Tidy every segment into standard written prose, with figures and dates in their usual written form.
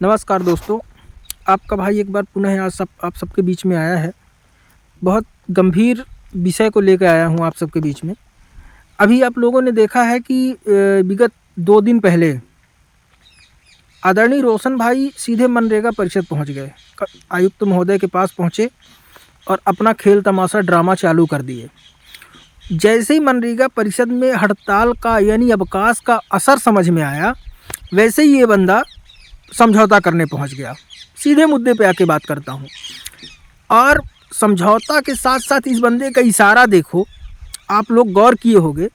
नमस्कार दोस्तों, आपका भाई एक बार पुनः आज आप सबके बीच में आया है। बहुत गंभीर विषय को लेकर आया हूँ आप सबके बीच में। अभी आप लोगों ने देखा है कि विगत 2 दिन पहले आदरणीय रोशन भाई सीधे मनरेगा परिषद पहुँच गए। आयुक्त महोदय के पास पहुँचे और अपना खेल तमाशा ड्रामा चालू कर दिए। जैसे ही मनरेगा परिषद में हड़ताल का यानी अवकाश का असर समझ में आया, वैसे ही ये बंदा समझौता करने पहुंच गया। सीधे मुद्दे पे आके बात करता हूं। और समझौता के साथ साथ इस बंदे का इशारा देखो, आप लोग गौर किए होंगे,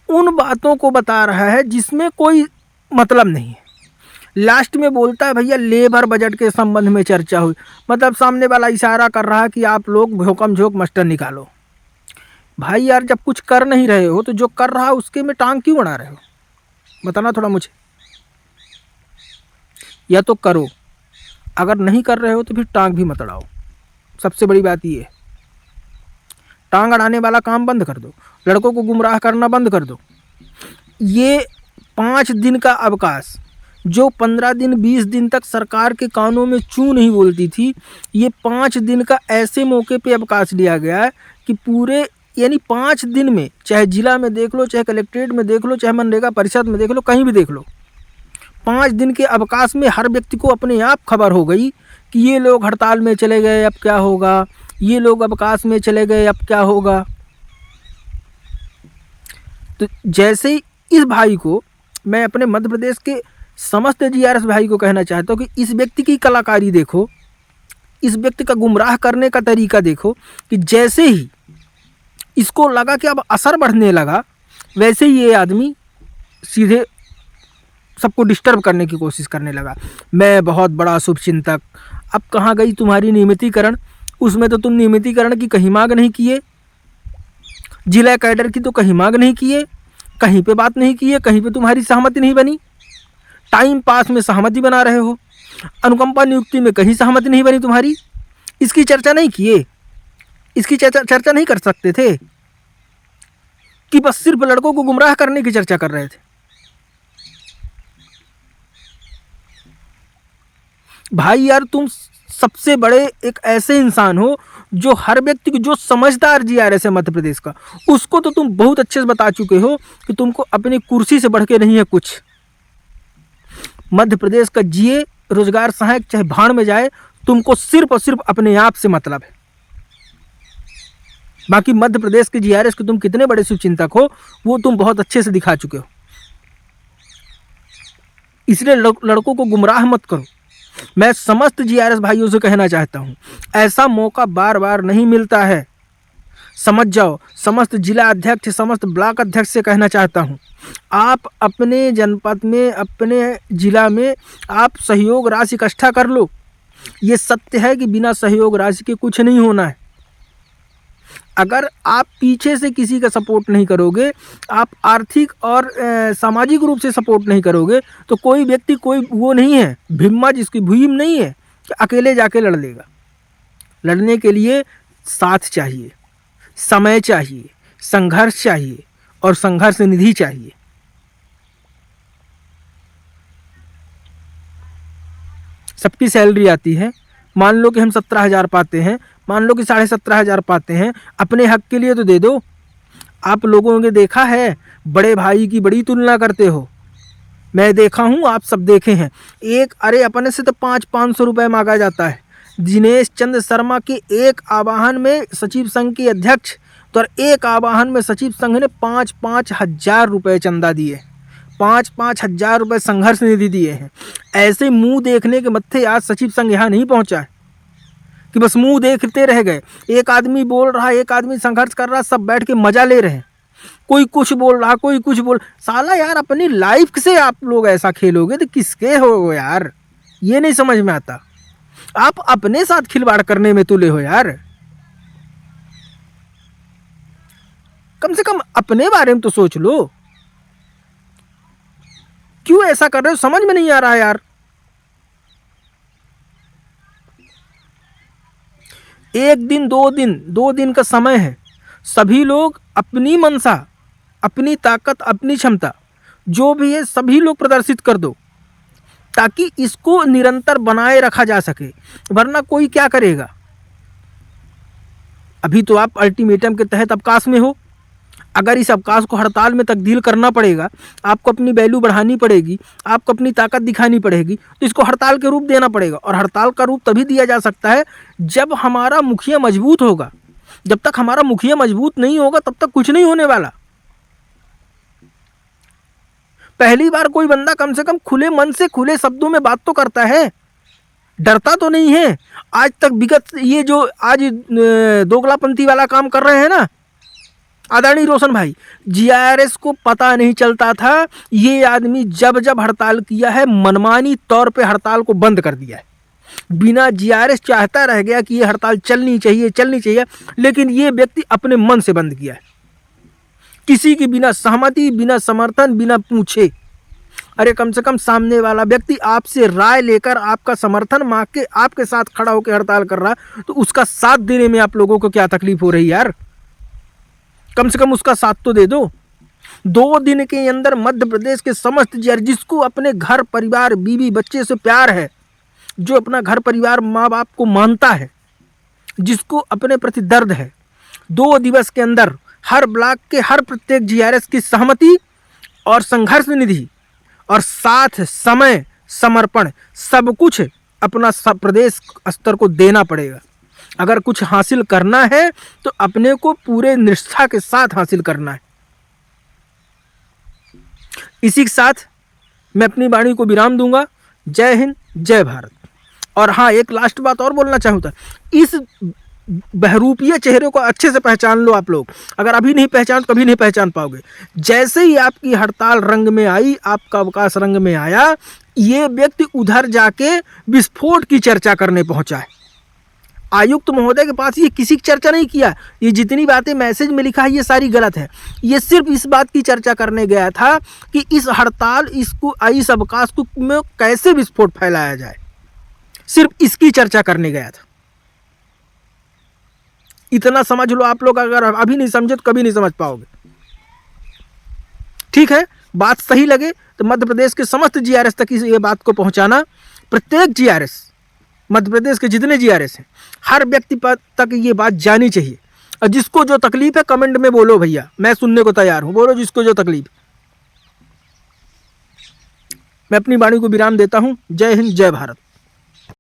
उन बातों को बता रहा है जिसमें कोई मतलब नहीं है। लास्ट में बोलता है भैया लेबर बजट के संबंध में चर्चा हुई। मतलब सामने वाला इशारा कर रहा है कि आप लोग भोकम झोंक मस्टर निकालो। भाई यार, जब कुछ कर नहीं रहे हो तो जो कर रहा है उसके में टांग क्यों अड़ा रहे हो? बताना थोड़ा मुझे। या तो करो, अगर नहीं कर रहे हो तो फिर टांग भी मत अड़ाओ। सबसे बड़ी बात ये है, टांग अड़ाने वाला काम बंद कर दो, लड़कों को गुमराह करना बंद कर दो। ये 5 दिन का अवकाश जो 15 दिन 20 दिन तक सरकार के कानों में चू नहीं बोलती थी, ये 5 दिन का ऐसे मौके पे अवकाश लिया गया है कि पूरे यानी 5 दिन में, चाहे जिला में देख लो, चाहे कलेक्ट्रेट में देख लो, चाहे मनरेगा परिषद में देख लो, कहीं भी देख लो, 5 दिन के अवकाश में हर व्यक्ति को अपने आप खबर हो गई कि ये लोग हड़ताल में चले गए, अब क्या होगा, ये लोग अवकाश में चले गए, अब क्या होगा। तो जैसे ही इस भाई को मैं अपने मध्य प्रदेश के समस्त जीआरएस भाई को कहना चाहता हूँ कि इस व्यक्ति की कलाकारी देखो, इस व्यक्ति का गुमराह करने का तरीका देखो कि जैसे ही इसको लगा कि अब असर बढ़ने लगा, वैसे ही ये आदमी सीधे सबको डिस्टर्ब करने की कोशिश करने लगा। मैं बहुत बड़ा शुभचिंतक। अब कहाँ गई तुम्हारी नियमितीकरण? उसमें तो तुम नियमितीकरण की कहीं मांग नहीं किए, जिला कैडर की तो कहीं मांग नहीं किए, कहीं पे बात नहीं किए, कहीं पे तुम्हारी सहमति नहीं बनी। टाइम पास में सहमति बना रहे हो, अनुकंपा नियुक्ति में कहीं सहमति नहीं बनी तुम्हारी। इसकी चर्चा नहीं किए, इसकी चर्चा नहीं कर सकते थे कि बस सिर्फ लड़कों को गुमराह करने की चर्चा कर रहे थे। भाई यार, तुम सबसे बड़े एक ऐसे इंसान हो जो हर व्यक्ति को, जो समझदार जीआरएस है मध्य प्रदेश का, उसको तो तुम बहुत अच्छे से बता चुके हो कि तुमको अपनी कुर्सी से बढ़ के नहीं है कुछ। मध्य प्रदेश का जिए, रोजगार सहायक चाहे भाड़ में जाए, तुमको सिर्फ और सिर्फ अपने आप से मतलब है। बाकी मध्य प्रदेश के जीआरएस के तुम कितने बड़े शुभचिंतक हो वो तुम बहुत अच्छे से दिखा चुके हो। इसलिए लड़कों को गुमराह मत करो। मैं समस्त जीआरएस भाइयों से कहना चाहता हूं, ऐसा मौका बार बार नहीं मिलता है, समझ जाओ। समस्त जिला अध्यक्ष, समस्त ब्लॉक अध्यक्ष से कहना चाहता हूं, आप अपने जनपद में, अपने जिला में आप सहयोग राशि इकट्ठा कर लो। ये सत्य है कि बिना सहयोग राशि के कुछ नहीं होना है। अगर आप पीछे से किसी का सपोर्ट नहीं करोगे, आप आर्थिक और सामाजिक रूप से सपोर्ट नहीं करोगे, तो कोई व्यक्ति, कोई वो नहीं है, भीमा जिसकी भीम नहीं है कि अकेले जाके लड़ लेगा। लड़ने के लिए साथ चाहिए, समय चाहिए, संघर्ष चाहिए और संघर्ष निधि चाहिए। सबकी सैलरी आती है, मान लो कि हम 17,000 पाते हैं, मान लो कि 17,500 पाते हैं, अपने हक के लिए तो दे दो। आप लोगों ने देखा है, बड़े भाई की बड़ी तुलना करते हो, मैं देखा हूँ, आप सब देखे हैं। अरे अपने से तो 500-500 रुपये मांगा जाता है। दिनेश चंद्र शर्मा के एक आवाहन में सचिव संघ के अध्यक्ष, तो एक आवाहन में सचिव संघ ने 5-5 हज़ार रुपये चंदा दिए, 5-5 हज़ार रुपये संघर्ष निधि दिए हैं। ऐसे मुंह देखने के मत्थे आज सचिव संघ यहाँ नहीं पहुँचा है कि बस मुंह देखते रह गए। एक आदमी बोल रहा है, एक आदमी संघर्ष कर रहा है, सब बैठ के मजा ले रहे हैं। कोई कुछ बोल रहा, कोई कुछ बोल। साला यार, अपनी लाइफ से आप लोग ऐसा खेलोगे तो किसके हो यार? ये नहीं समझ में आता। आप अपने साथ खिलवाड़ करने में तुले हो यार। कम से कम अपने बारे में तो सोच लो। क्यों ऐसा कर रहे हो समझ में नहीं आ रहा यार। एक दिन, 2 दिन का समय है। सभी लोग अपनी मनसा, अपनी ताकत, अपनी क्षमता जो भी है सभी लोग प्रदर्शित कर दो। ताकि इसको निरंतर बनाए रखा जा सके, वरना कोई क्या करेगा। अभी तो आप अल्टीमेटम के तहत अवकाश में हो, अगर इस अवकाश को हड़ताल में तब्दील करना पड़ेगा, आपको अपनी वैल्यू बढ़ानी पड़ेगी, आपको अपनी ताकत दिखानी पड़ेगी, तो इसको हड़ताल के रूप देना पड़ेगा। और हड़ताल का रूप तभी दिया जा सकता है जब हमारा मुखिया मजबूत होगा। जब तक हमारा मुखिया मजबूत नहीं होगा तब तक कुछ नहीं होने वाला। पहली बार कोई बंदा कम से कम खुले मन से खुले शब्दों में बात तो करता है, डरता तो नहीं है। आज तक विगत ये जो आज दोगलापंथी वाला काम कर रहे हैं ना आदरणीय रोशन भाई, जीआरएस को पता नहीं चलता था। ये आदमी जब जब हड़ताल किया है मनमानी तौर पे हड़ताल को बंद कर दिया है। बिना जीआरएस चाहता रह गया कि ये हड़ताल चलनी चाहिए, लेकिन ये व्यक्ति अपने मन से बंद किया है, किसी की बिना सहमति, बिना समर्थन, बिना पूछे। अरे कम से कम सामने वाला व्यक्ति आपसे राय लेकर आपका समर्थन मांग के आपके साथ खड़ा होकर हड़ताल कर रहा, तो उसका साथ देने में आप लोगों को क्या तकलीफ हो रही यार। कम से कम उसका साथ तो दे दो। 2 दिन के अंदर मध्य प्रदेश के समस्त जिसको अपने घर परिवार बीवी बच्चे से प्यार है, जो अपना घर परिवार माँ बाप को मानता है, जिसको अपने प्रति दर्द है, 2 दिवस के अंदर हर ब्लॉक के हर प्रत्येक जीआरएस की सहमति और संघर्ष निधि और साथ समय समर्पण सब कुछ अपना प्रदेश स्तर को देना पड़ेगा। अगर कुछ हासिल करना है तो अपने को पूरे निष्ठा के साथ हासिल करना है। इसी के साथ मैं अपनी वाणी को विराम दूंगा। जय हिंद, जय भारत। और हाँ, एक लास्ट बात और बोलना चाहूँगा, इस बहरूपीय चेहरे को अच्छे से पहचान लो आप लोग। अगर अभी नहीं पहचान तो कभी नहीं पहचान पाओगे। जैसे ही आपकी हड़ताल रंग में आई, आपका अवकाश रंग में आया, ये व्यक्ति उधर जाके विस्फोट की चर्चा करने पहुंचा है। आयुक्त महोदय के पास ये किसी की चर्चा नहीं किया। ये जितनी बातें मैसेज में लिखा है ये सारी गलत है। ये सिर्फ इस बात की चर्चा करने गया था कि इस हड़ताल इस अवकाश को में कैसे विस्फोट फैलाया जाए, सिर्फ इसकी चर्चा करने गया था। इतना समझ लो आप लोग, अगर अभी नहीं समझे तो कभी नहीं समझ पाओगे। ठीक है, बात सही लगे तो मध्य प्रदेश के समस्त जीआरएस तक ये बात को पहुंचाना। प्रत्येक जीआरएस, मध्य प्रदेश के जितने जीआरएस हैं, हर व्यक्ति तक ये बात जानी चाहिए। और जिसको जो तकलीफ है कमेंट में बोलो भैया, मैं सुनने को तैयार हूं। बोलो जिसको जो तकलीफ। मैं अपनी वाणी को विराम देता हूं। जय हिंद, जय भारत।